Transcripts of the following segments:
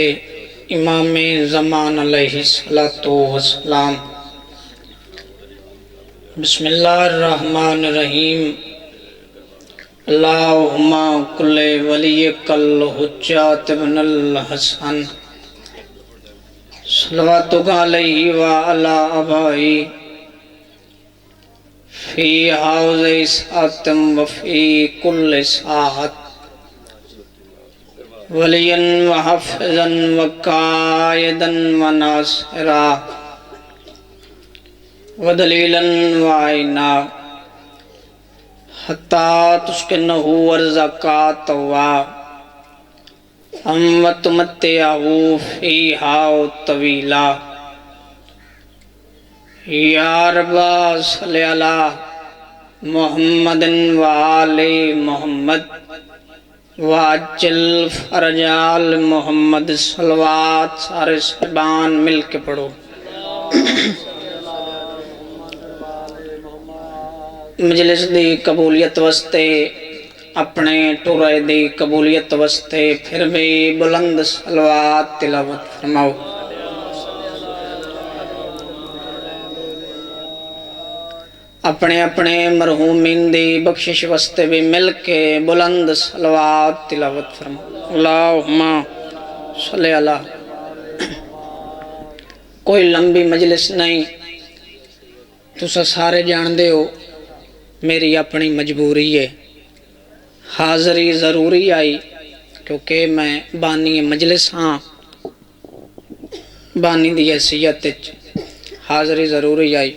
امام زمان علیہ السلام۔ بسم اللہ الرحمن الرحیم۔ اللہم کل ولیک الحجۃ ابن الحسن صلواتک علیہ وعلی آبائی فی حوض ساعت وفی کل ساعت ولیاً وحفظاً وقائداً وناصرا ودلیلاً وعینا حتی تسکنہ ارضک طوعا وتمتعہ فیہا طویلا۔ یا رب صلی علی محمد وآل محمد وعجل فرجال محمد۔ صلوات سارے صحبان مل کے پڑھو۔ مجلس دی قبولیت واسطے، اپنے ٹورے دی قبولیت واسطے پھر بھی بلند صلوات تلاوت فرماؤ۔ اپنے اپنے مرحومین دی بخشش واسطے بھی مل کے بلند صلوات تلاوت فرماؤ۔ اللہم صلی اللہ۔ کوئی لمبی مجلس نہیں، تسا سارے جان دے ہو میری اپنی مجبوری ہے، حاضری ضروری آئی کیونکہ میں بانی مجلس ہاں، بانی دی حیثیت حاضری ضروری آئی۔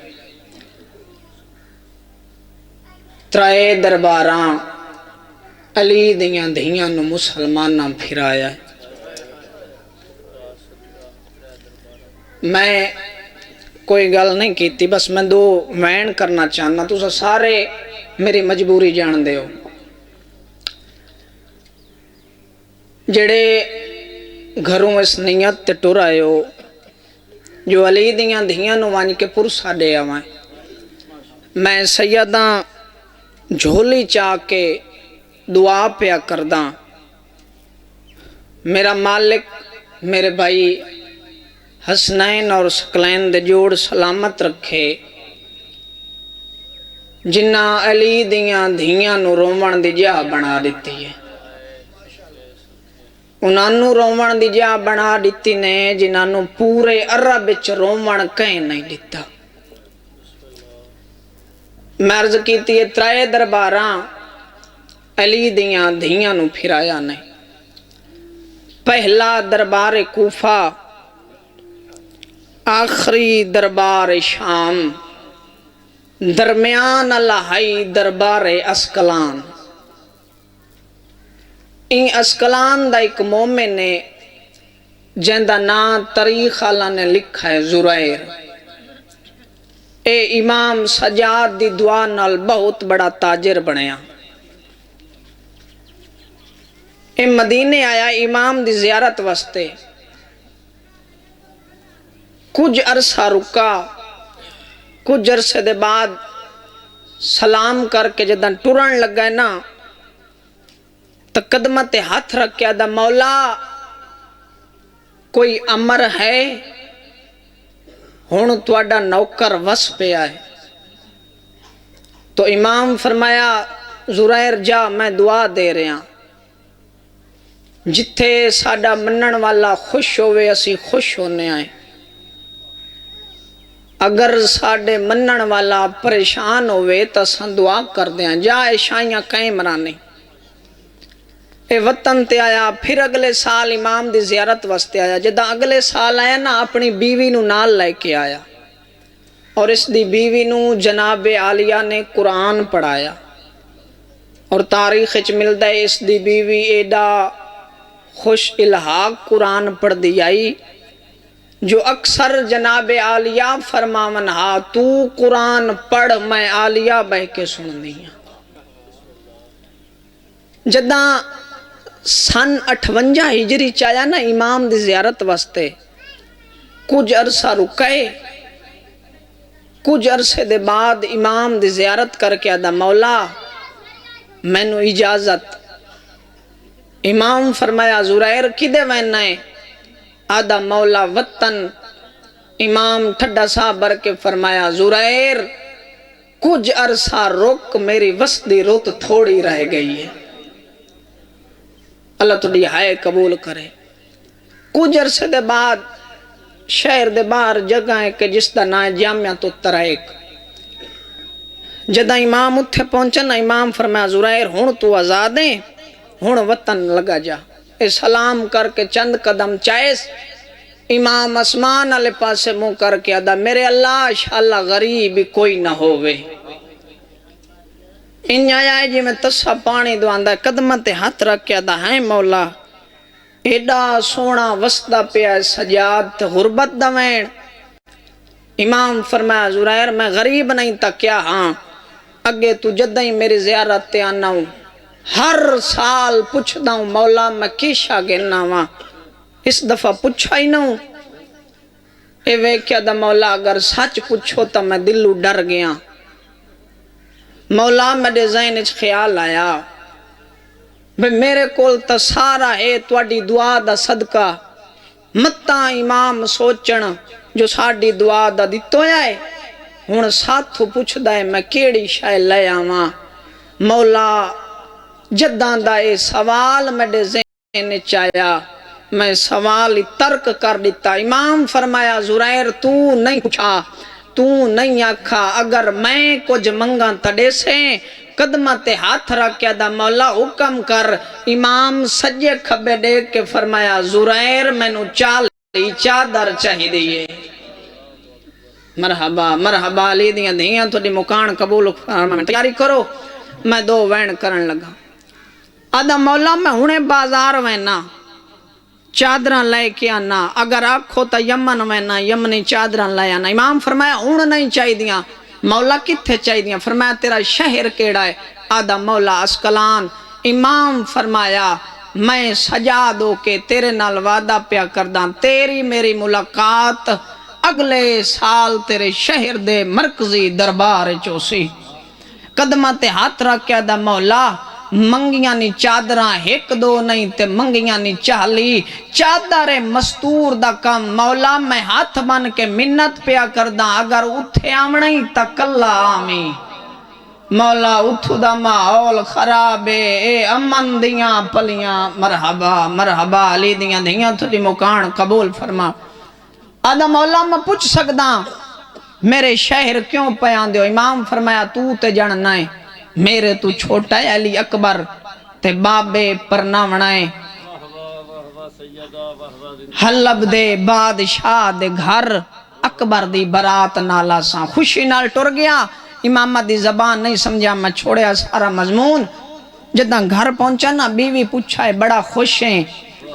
ترائے درباراں علی دیاں دھیاں نو مسلماناں پھرایا ہے۔ میں کوئی گل نہیں کیتی، بس میں دو وین کرنا چاہنا، تو سارے میری مجبوری جان دے ہو۔ جڑے گھروں اس نیت تے ٹر آئے ہو جو علی دیاں دھیاں نو وانج کے پرسا دے آوائیں، میں سیداں جھولی چاہ کے دعا پیا کرداں، میرا مالک میرے بھائی حسنین اور ثقلین دے جوڑ سلامت رکھے، جنہ علی دیاں دھیاں نو رومن دی جا بنا دیتی ہے، انہاں نو رومن دی جا بنا دیتی نے جنہاں نو پورے عرب وچ رومن کہیں نہیں دیتا۔ میں عرض کیتی ہے ترائے درباراں علی دیاں دھیاں نو پھرایا نہیں۔ پہلا دربار کوفہ، آخری دربار شام، درمیان الہائی دربار اسکلان۔ این اسکلان دا ایک مومن نے جندہ نام تاریخ اللہ نے لکھا ہے زرائر۔ اے امام سجاد دی دعا نال بہت بڑا تاجر بنیا۔ اے مدینے آیا امام دی زیارت واسطے، کچھ عرصہ رکا، کچھ عرصے دے بعد سلام کر کے جداں ٹرن لگا ہے نا تو قدمت ہاتھ رکھیا دا مولا کوئی امر ہے؟ ہن تواڈا نوکر وس پہ آئے۔ تو امام فرمایا زرائر جا، میں دعا دے رہا، جتھے ساڈا منن والا خوش ہوئے اسی خوش ہونے آئے، اگر ساڈے منن والا پریشان ہوئے تو اساں دعا کر دیاں، جا عشائیاں کہیں مرانی۔ اے وطن تے آیا، پھر اگلے سال امام دی زیارت واسطے آیا، جدہ اگلے سال آیا نا اپنی بیوی نو نال لے کے آیا، اور اس دی بیوی نو جناب عالیہ نے قرآن پڑھایا، اور تاریخ وچ ملدا ہے اس دی بیوی ایڈا خوش الحاق قرآن پڑھ دی آئی جو اکثر جناب عالیہ فرماون ہا تو قرآن پڑھ میں عالیہ بہ کے سننی ہاں۔ جداں سن 58 ہجری چایا نا امام دی زیارت واسطے، کچھ عرصہ رکے، کچھ عرصے دے بعد امام دی زیارت کر کے آدھا مولا میں نو اجازت۔ امام فرمایا زرائر کدے وینا ہے؟ آدھا مولا وطن امام ٹھڈا صاحب بر کے فرمایا زرائر کچھ عرصہ رک میری وسدی روت تھوڑی رہ گئی ہے، اللہ تھوڑی ہائے قبول کرے۔ کچھ عرصے دے بعد شہر دے باہر جگہ ہے کہ جس دا نام جامعہ تو ترائق، جدہ امام اتھے پہنچا نا امام فرمایا زرائر ہون تو آزاد ہیں، ہون وطن لگا جا۔ اے سلام کر کے چند قدم چائس امام اسمان علی پاسے منہ کر کے ادا میرے اللہ شاءاللہ غریب کوئی نہ ہووے۔ ان آیا جی میں تسا پانی دواندہ قدمت ہاتھ رکھ کے ادا ہے مولا ایڈا سونا وسطہ پیا سجاد تے غربت دوین۔ امام فرمایا زرائر میں غریب نہیں تا کیا ہاں اگے تو جدہ ہی میری زیارت تے آنا ہوں، ہر سال پوچھ داؤں مولا میں کیشا گلنا ہوں، اس دفعہ پوچھا ہی نہ ہوں۔ اے وے کیا دا مولا اگر سچ پوچھو تا میں دلو ڈر گیا۔ مولا میرے ذہن اچ خیال آیا بھئی میرے کول تا سارا ہے تواڈی دعا دا صدقہ، متا امام سوچن جو ساڈی دعا دا دتو ہے ہن ساتھو پوچھ دائے میں کیڑی شے لے آواں۔ مولا جداں دا اے سوال میرے ذہن اچ آیا میں سوال ترک کر دیتا۔ امام فرمایا زرائر تو نہیں پوچھا، تو نہیں آکھا، اگر میں کچھ منگاں تڑے سے قدمت ہاتھ رکھ کے دا مولا حکم کر۔ امام سجے کھبے دیکھ کے فرمایا زرائر میں نو چادر چاہی دیئے۔ مرحبا مرحبا علی دیاں دیاں تو دی مکان قبول فرمائیں تیاری کرو میں دو وین کرن لگا۔ آدھا مولا میں ہونے بازار وینا چادران لائے کے آنا، اگر آکھو تا یمن وینا یمنی چادران لائے آنا۔ امام فرمایا ہون نہیں چاہی دیاں۔ مولا کتھے چاہی دیاں؟ فرمایا تیرا شہر کیڑا ہے؟ آدھا مولا اسکلان۔ امام فرمایا میں سجادو کے تیرے نال وعدہ پیا کرداں تیری میری ملاقات اگلے سال تیرے شہر دے مرکزی دربار چوسی۔ قدمت ہاتھ رکھ کے آدھا مولا منگیاں نی چادراں ایک دو نہیں تے منگیاں نی 40 چادر مستور دا کم۔ مولا میں ہاتھ بن کے منت پیا کرداں اگر اتھے آمنی تا کلا آمی۔ مولا اتھو دا ماحول خراب اے امن دیاں پلیاں۔ مرحبا مرحبا علی دیاں دیاں تو دی مکان قبول فرما۔ آدھا مولا میں پوچھ سکداں میرے شہر کیوں پیان دیو؟ امام فرمایا تو تے جاننا ہے میرے تو چھوٹا ہے علی اکبر تے بابے پرناونا ہے حلب دے بادشاہ دے گھر اکبر دی برات نالا ساں خوشی نال ٹر گیا۔ امامہ دی زبان نہیں سمجھا میں چھوڑیا سارا مضمون۔ جداں گھر پہنچا نا بیوی پوچھا ہے بڑا خوش ہیں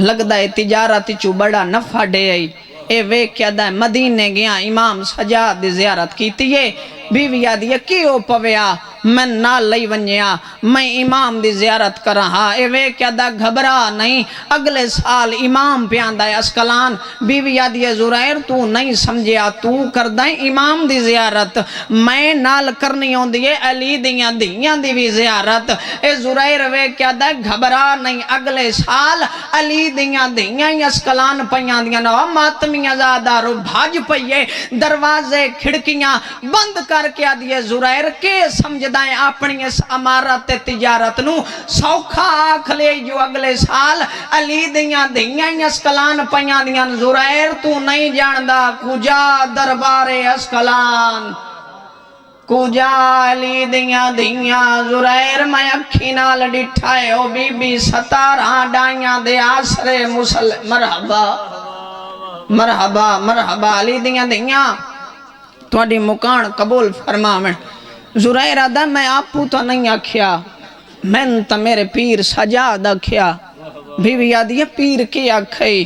لگدا ہے تجارت چو بڑا نفع دے آئی۔ اے وے کیا دا مدینے گیا امام سجاد دی زیارت کیتی ہے۔ بیوی یادی کیوں پویا میں نہ لئی ونیا میں امام دی زیارت کر رہا۔ اے وے کیا دا گھبرا نہیں اگلے سال امام پیاندہ ہے اسکلان۔ بیوی یادی زرائر تو نہیں سمجھیا تو کردہ امام دی زیارت میں نال کرنی ہوں دیئے علی دیاں دیاں دی بھی زیارت۔ اے زرائر وے کیا دا گھبرا نہیں اگلے سال علی دیاں دیاں اسکلان پیاں دیاں نو ماتمی ازادہ رو بھاج پئیے دروازے کھڑکیاں بند کر کے آدھیے زرائر کے سمجھدائیں اپنی اس امارت تجارت نو سوکھا آکھ لے جو اگلے سال علی دیاں دیاں اسکلان پیاں دیاں۔ زرائر تو نہیں جاندہ کجا دربار اسکلان کجا علی دیاں دیاں۔ زرائر میں اکھی نال ڈٹھائے او بی بی 17 ڈائیاں دے آسرے مسلم۔ مرحبا مرحبا مرحبا علی دیاں دیاں تو اڈی مکان قبول فرماویں۔ زرائر آدھا میں آپو تو نہیں آکھیا میں تا میرے پیر سجاد آکھیا۔ بیوی آدھی پیر کی آکھائی؟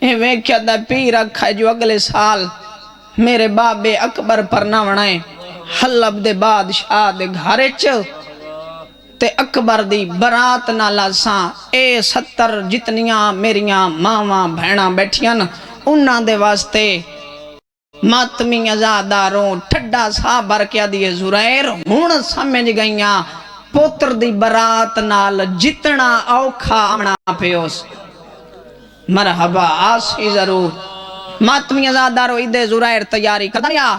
اے وے کیا دا پیر آکھائی جو اگلے سال میرے بابے اکبر پر نہ ونائے حلب دے بادشاہ دے گھارے چو تے اکبر دی برات نہ لاساں۔ اے 70 جتنیاں میریاں ماواں بھیناں بیٹھیاں انہاں دے واسطے ماتمی ازاداروں ٹھڈا سا برکیا دیئے زرائر ہون سمجھ گئیاں پوتر دی برات نال جتنا اوکھا آمنا پیوس۔ مرحبا آسی ضرور ماتمی ازادارو عید زرائر تیاری کر دیا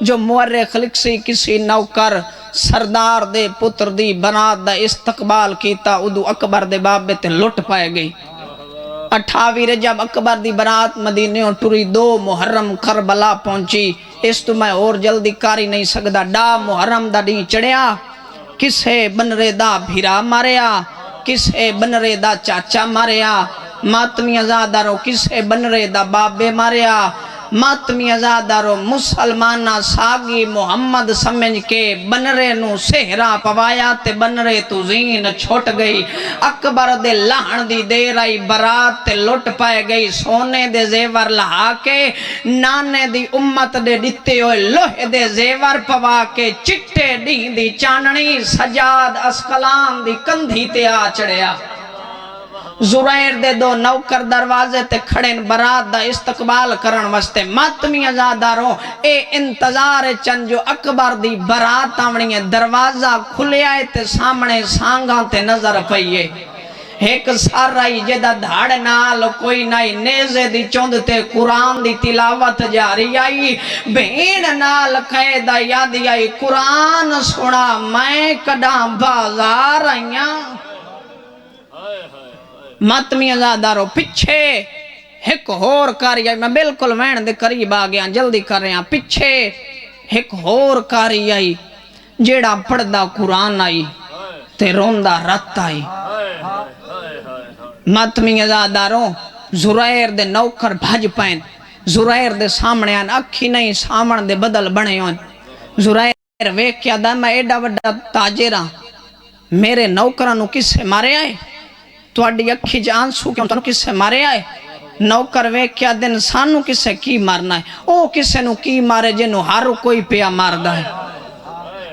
جو مورخ لکسی کسی نوکر سردار دے پتر دی برات دا استقبال کیتا ادو اکبر دے بابے تے لٹ پائے گئی 28 رجب اکبر دی برات مدینیوں ٹری 2 محرم کربلا پہنچی اس تو میں اور جلدی کاری نہیں سکدا ڈا محرم دا ڈی چڑیا کسے بنرے دا بھیرا ماریا کسے بنرے دا چاچا ماریا ماتمی ازادارو کسے بنرے دا بابے ماریا ماتمی ازادارو مسلمانہ ساگی محمد سمجھ کے بنرے نو سہرا پوایا تے بنرے تو زین چھوٹ گئی اکبر دے لہن دی دیر آئی برات تے لٹ پائے گئی سونے دے زیور لہا کے نانے دی امت دے ڈتے ہوئے لوہ دے زیور پوا کے چٹے ڈین دی چاننی سجاد اسکلان دی کندھی تے آ چڑیا زرائر دے 2 نوکر دروازے تے کھڑیں برات دا استقبال کرن واسطے ماتمی ازاداروں اے انتظار چند جو اکبر دی برات آونی ہے دروازہ کھلے آئے تے سامنے سانگاں تے نظر پئیے ایک سار آئی جدہ دھاڑ نال کوئی نائی نیزے دی چوند تے قرآن دی تلاوت جاری آئی بھین نال قیدہ یادی آئی قرآن سنا میں کڑاں بازار آئیاں ماتمی ازادارو پچھے ایک ہور کاری آئی میں بالکل وین دے قریب آگیا جلدی کر رہے ہیں پچھے ایک ہور کاری آئی جیڑا پڑھدا قرآن آئی تے روندہ رت آئی ماتمی ازادارو زرائر دے نوکر بھج پائن زرائر دے سامنے آن اکھی نہیں سامن دے بدل بنے ہون زرائر ویک کیا دا میں ایڈا وڈا تاجرہ میرے نوکرانو کس سے مارے آئے تو اڈی اکھی جان سو کیوں تنو کس سے مارے آئے نوکر ویک کیا دن سانو کس سے کی مارنا ہے او کسے نو کی مارے جنو ہر کوئی پیا ماردہ ہے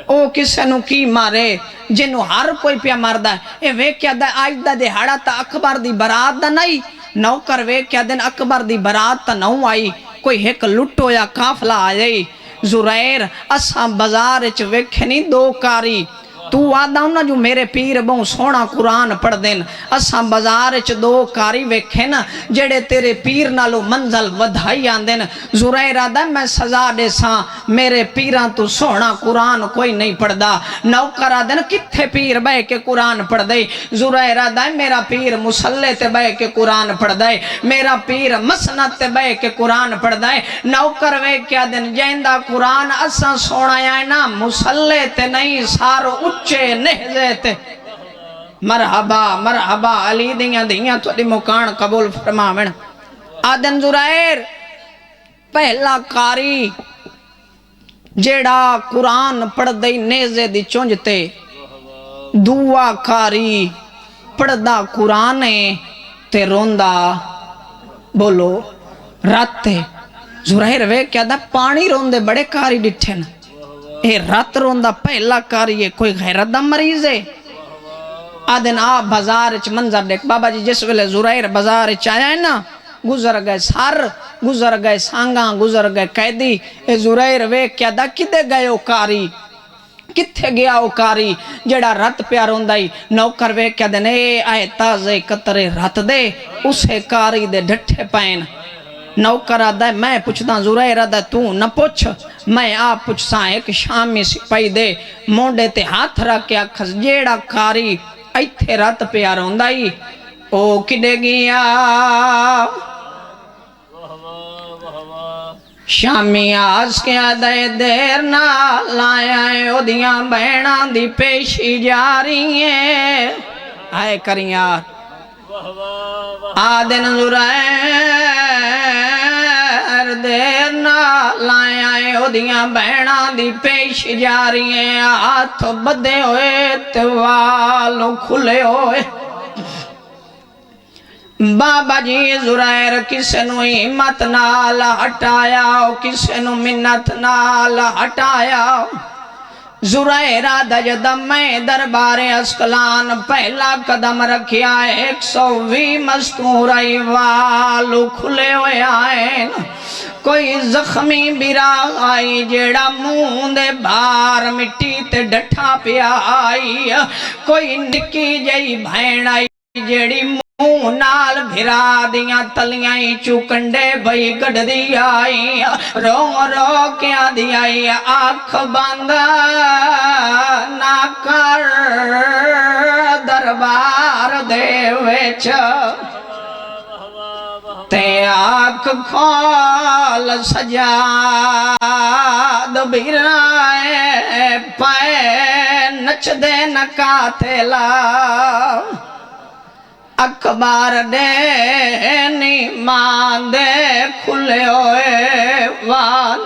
او کسے نو کی مارے جنو ہر کوئی پیا ماردہ ہے اے ویک کیا دا آج دا دے ہڑا تا اکبر دی برات دا نہیں نوکر ویک کیا دن اکبر دی برات تا نو آئی کوئی ایک لٹو یا کافلہ آئی زرائر اساں بازار چ ویکھنی 2 کاری تو آدھاؤں نا جو میرے پیر بہوں سونا قرآن پڑھ دین اساں بازار چ 2 کاری ویکھے نا جڑے تیرے پیر نالو منزل ودھائی آن دین زرائر آدھا میں سزا دے ساں میرے پیران تو سونا قرآن کوئی نہیں پڑھ دا نوکر آدھا نا کتھے پیر بے کے قرآن پڑھ دے زرائر آدھا میرا پیر مسلح تے بے کے قرآن پڑھ دے میرا پیر مسنت تے بے کے قرآن پڑھ دے نوکر وے کیا دن جیندہ قرآن اساں سونا یا نا مسلح تے نہیں سارو اچھے نہزے تے مرحبا مرحبا علی دیاں تو دی مکان قبول فرماویں آدن زرائر پہلا کاری جیڑا قرآن پڑھ دئی نیزے دی چونجتے دعا کاری پڑھ دا قرآن تے روندہ بولو راتے زرائر وے کیا دا پانی روندے بڑے کاری ڈٹھن اے رات روندہ پہلا کاری ہے کوئی غیرت دا مریض ہے آدن آپ بازار چ منظر دیکھ بابا جی جس ویلے زرائر بازار چ آیا ہے نا گزر گئے سار گزر گئے سانگاں گزر گئے قیدی اے زرائر وے کیا دا کدے گئے او کاری کتھے گیا او کاری جڑا رت پیا روندائی نوکر وے کیا دن اے آئے تازے قطرے رت دے اسے کاری دے ڈھٹھے پائن نوکر آدھا ہے میں پوچھتا زرائر آدھا تو نہ پوچھ میں آپ پوچھتا ایک شامی سپائی دے مونڈے تے ہاتھ رکھ کے اکھس جیڑا کاری ایتھے رات پہ آروندائی او کڈے گیا شامی آس کے آدھے دیر نہ لایا ہے او دیاں بہناں دی پیشی جاری ہیں آئے کریں یار آدھن زرائر دیر نہ لایا ہے او دیاں بہناں دی پیش جاری ہیں ہاتھ بدے ہوئے توالو کھلے ہوئے بابا جی زرائر کسے نو ہمت نال ہٹایا کسے نو منت نال ہٹایا زرائر آدھا جدم میں دربار اسکلان پہلا قدم رکھیا 120 مستور والو کھلے ہوئے آئین کوئی زخمی برا آئی جیڑا موندے بار مٹی تے ڈٹھا پیا آئی کوئی نکی جائی بھین آئی جیڑی منہ نال بھرا دیاں تلیاں چو کنڈے بھئی گڑ دی آئی رو رو کیا دی آئی آنکھ باندھا نہ کر دربار دے وچ تے آنکھ کھول سجاد بھرائے پائے نچ دے نکاتے لا اکبار دے نیمان دے کھلے ہوئے وال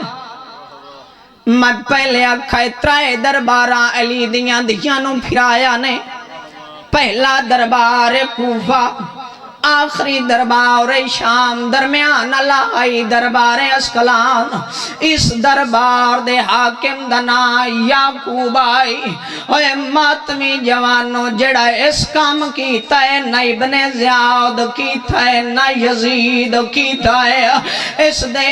میں پہلے اکھائے ترائے درباراں علی دیاں دیانوں پھرایا نے پہلا دربار کوفہ آخری دربار شام درمیان لائی دربار اسکلان اس دربار دے حاکم دنا یعقوب آئی اوے ماتمی جوانو جڑا اس کام کیتا ہے نہ ابن زیاد کیتا ہے نہ یزید کیتا ہے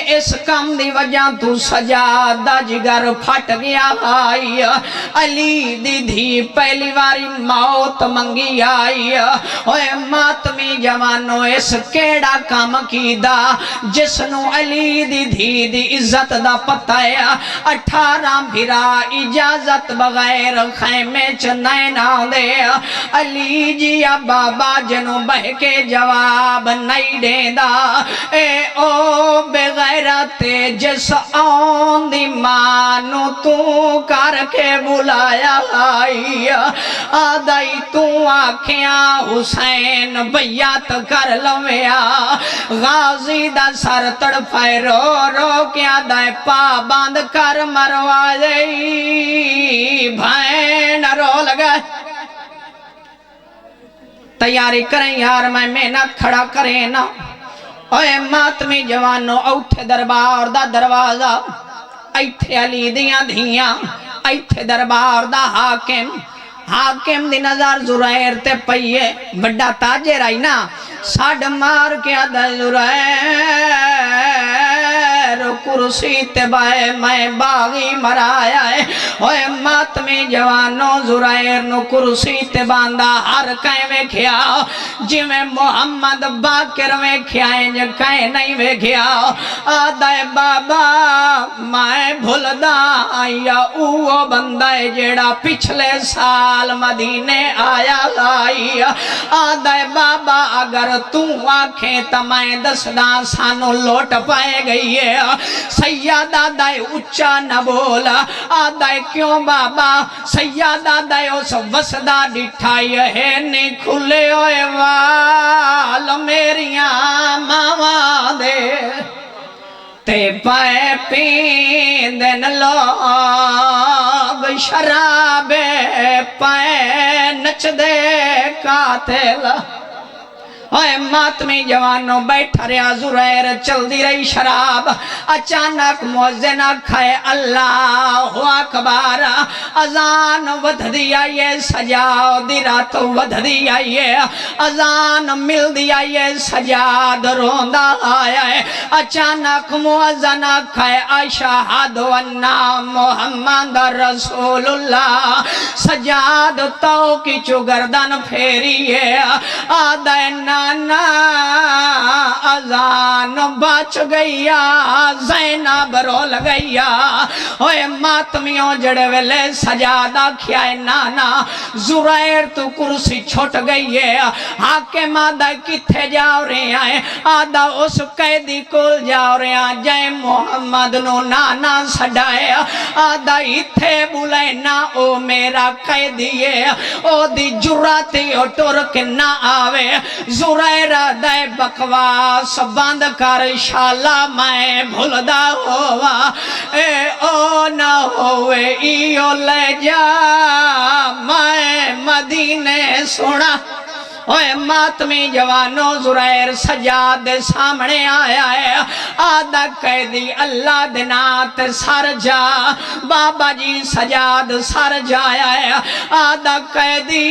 اس کام دی وجہ تو سجادہ جگر پھٹ گیا آئی علی دی دھی پہلی واری موت منگی آئی اوے ماتمی جوانو اس کیڑا کام کی دا جس نو علی دی دھی دی عزت دا پتہ ہے 18 بھرا اجازت بغیر خیمے چنائن دے علی جی بابا جنو بہ کے جواب نہیں دے دا اے او بغیرت جس آن دی مانو تو کر کے بلایا آئی آدائی تو آکھیاں حسین بیعت کر لویا غازی دا سر تڑپائے رو رو کیا دائے پا باندھ کر مروا جائی بھائن رو لگائے تیاری کریں یار میں محنت کھڑا کریں نا اوے ماتمی جوانو اوٹھے دربار دا دروازہ ایتھے علی دیاں دھیاں ایتھے دربار دا حاکم دی نظر زرائر تے پئیے بڑا تاجر آئی نا ساڑھ مار کیا دا زرائر کرسی تے بائے میں باغی مرایا ہے اوے ماتمی جوانو زرائر نو کرسی تے باندھا ہر کہیں ویکھیا جی میں محمد باکر ویکھیا ہے جو کہیں نہیں ویکھیا آدھائے بابا میں بھول دا آیا اوہ بندہ جیڑا پچھلے سال مدینے آیا لائی آدھائے بابا اگر تو آنکھیں تمہیں دسداں سانو لوٹ پائے گئی ہے سیادہ دائے اچھا نہ بولا آدھائے کیوں بابا سیادہ دائے اس وسدہ ڈٹھائی ہے نہیں کھلے ہوئے وال میریاں ماما دے تے پائے پیندن لوگ شراب پائے نچ دے قاتل اوے ماتمی جوانوں بیٹھا رہا زرائر چل دی رہی شراب اچانک موزن کھائے اللہ اکبر اذان ودھ دیا یہ سجاؤ دی رات ودھ دیا یہ اذان مل دیا یہ سجاد روندہ آیا ہے اچانک موزن کھائے اشہد ان محمد رسول اللہ سجاد تو کی چو گردن پھیری ہے آدھے نانا اذان بچ گیا زینب رول گیا اوے ماتمیوں جڑے ویلے سجادہ کھیائے نانا زرائر تو کرسی چھوٹ گئی ہے حاکم آدھا کتھے جاؤ رہے ہیں آدھا اس قیدی کول جاؤ رہے ہیں جائے محمد نو نانا سڑائے آدھا اتھے بولے نا او میرا قیدی ہے او دی جراتی او ٹرک نہ آوے زرائر دے بکواس بند کر شالا میں بھولدہ ہوا اے او نہ ہوئے ایو لے جا میں مدینے سنا اوے ماتمی جوانوں زرائر سجاد سامنے آیا ہے آدھا قیدی اللہ دنات سر جا بابا جی سجاد سر جایا ہے آدھا قیدی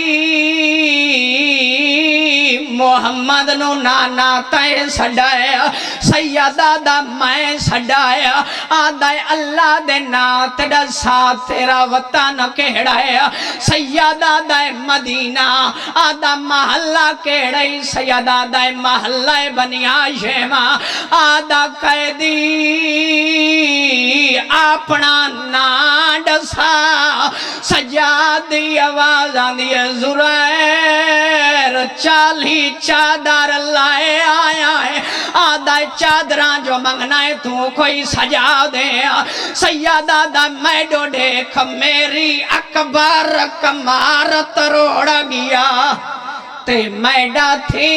محمد نو نانا تے سڑایا سیدہ دا میں سڑایا آدھا اللہ دنات دا ساتھ تیرا وطن کہڑایا سیدہ دا مدینہ آدھا محل محلہ کیڑی سیدہ دائے محلہ بنیا شیما آدھا قیدی اپنا ناڈسا سجادی آوازان دی زرائر چالی چادر لائے آیا ہے آدھا چادران جو منگنا ہے تو کوئی سجا دے سیدہ دا میڈو دیکھ میری اکبر کمارت روڑ گیا تے میڈا تھی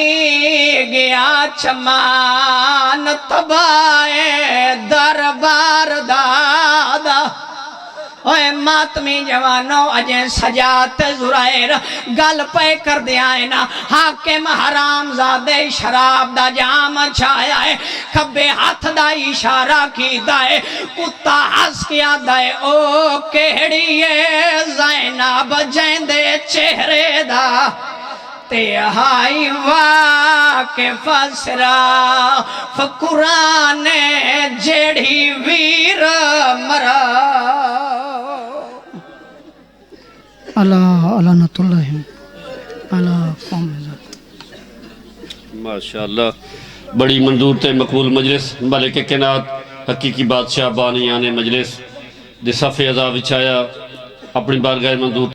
گیا چمان تبائے دربار دادا اوے ماتمی جوانو اجیں سجات زرائر گل پہ کر دیا ہے نا حاکم حرام زادے شراب دا جام چھایا ہے کبے ہاتھ دا اشارہ کی دائے کتا ہس کیا دائے او کہڑیے زینب جیندے چہرے دا تے ہائی واقف اسرا فقران جیڑی ویر مرا اللہ علانت اللہ اللہ قوم ماشاءاللہ بڑی منظور تے مقبول مجلس ملک کائنات حقیقی بادشاہ بانی آنے مجلس دے صف عذاب وچھایا اپنی بارگاہ منظور